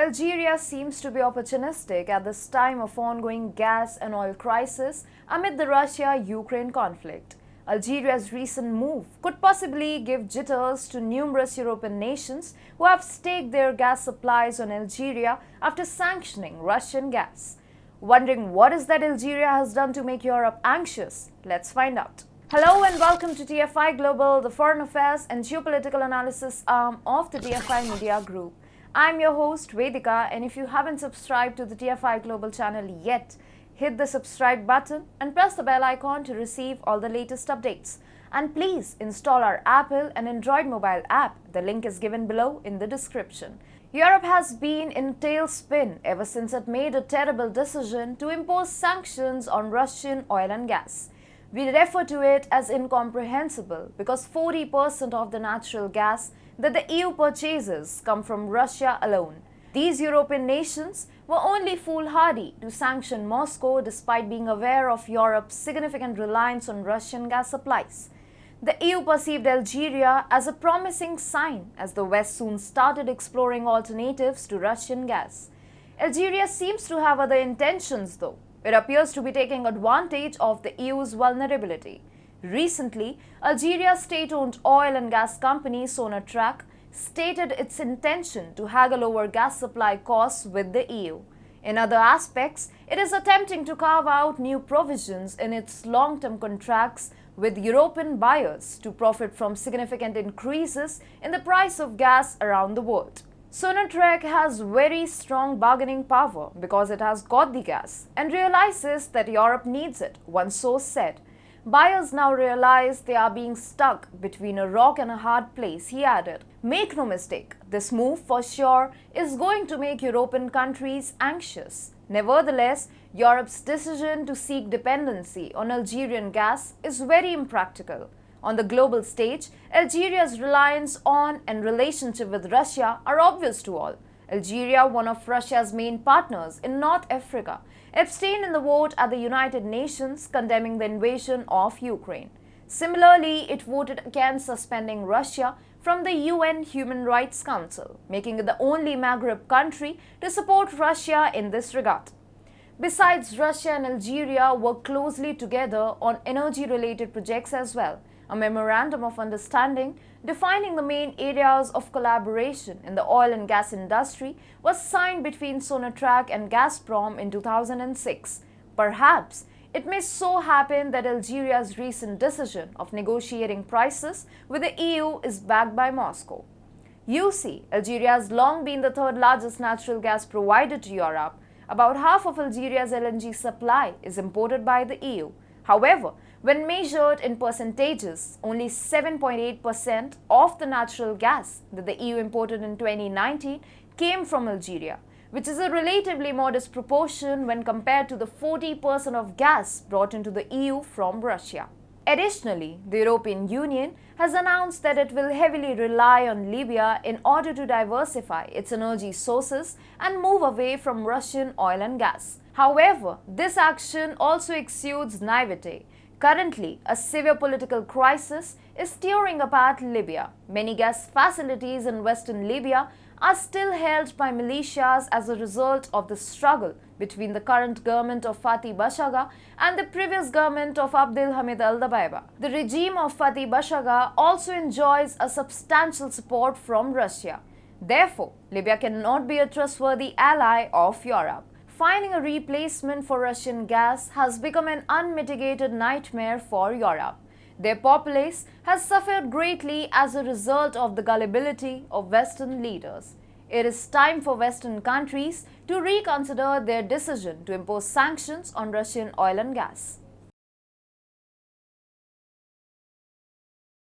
Algeria seems to be opportunistic at this time of ongoing gas and oil crisis amid the Russia-Ukraine conflict. Algeria's recent move could possibly give jitters to numerous European nations who have staked their gas supplies on Algeria after sanctioning Russian gas. Wondering what is that Algeria has done to make Europe anxious? Let's find out. Hello and welcome to TFI Global, the foreign affairs and geopolitical analysis arm of the TFI Media Group. I'm your host Vedika, and if you haven't subscribed to the TFI Global channel yet, hit the subscribe button and press the bell icon to receive all the latest updates. And please install our Apple and Android mobile app. The link is given below in the description. Europe has been in tailspin ever since it made a terrible decision to impose sanctions on Russian oil and gas. We refer to it as incomprehensible because 40% of the natural gas that the EU purchases come from Russia alone. These European nations were only foolhardy to sanction Moscow despite being aware of Europe's significant reliance on Russian gas supplies. The EU perceived Algeria as a promising sign as the West soon started exploring alternatives to Russian gas. Algeria seems to have other intentions though. It appears to be taking advantage of the EU's vulnerability. Recently, Algeria's state-owned oil and gas company Sonatrach stated its intention to haggle over gas supply costs with the EU. In other aspects, it is attempting to carve out new provisions in its long-term contracts with European buyers to profit from significant increases in the price of gas around the world. Sonatrach has very strong bargaining power because it has got the gas and realizes that Europe needs it, one source said. Buyers now realize they are being stuck between a rock and a hard place, he added. Make no mistake, this move for sure is going to make European countries anxious. Nevertheless, Europe's decision to seek dependency on Algerian gas is very impractical. On the global stage, Algeria's reliance on and relationship with Russia are obvious to all. Algeria, one of Russia's main partners in North Africa, abstained in the vote at the United Nations condemning the invasion of Ukraine. Similarly, it voted against suspending Russia from the UN Human Rights Council, making it the only Maghreb country to support Russia in this regard. Besides, Russia and Algeria work closely together on energy-related projects as well. A memorandum of understanding defining the main areas of collaboration in the oil and gas industry was signed between Sonatrach and Gazprom in 2006. Perhaps it may so happen that Algeria's recent decision of negotiating prices with the EU is backed by Moscow. You see, Algeria has long been the third largest natural gas provider to Europe. About half of Algeria's LNG supply is imported by the EU. However, when measured in percentages, only 7.8% of the natural gas that the EU imported in 2019 came from Algeria, which is a relatively modest proportion when compared to the 40% of gas brought into the EU from Russia. Additionally, the European Union has announced that it will heavily rely on Libya in order to diversify its energy sources and move away from Russian oil and gas. However, this action also exudes naivete. Currently, a severe political crisis is tearing apart Libya. Many gas facilities in western Libya are still held by militias as a result of the struggle between the current government of Fathi Bashagha and the previous government of Abdelhamid al-Dabaiba. The regime of Fathi Bashagha also enjoys a substantial support from Russia. Therefore, Libya cannot be a trustworthy ally of Europe. Finding a replacement for Russian gas has become an unmitigated nightmare for Europe. Their populace has suffered greatly as a result of the gullibility of Western leaders. It is time for Western countries to reconsider their decision to impose sanctions on Russian oil and gas.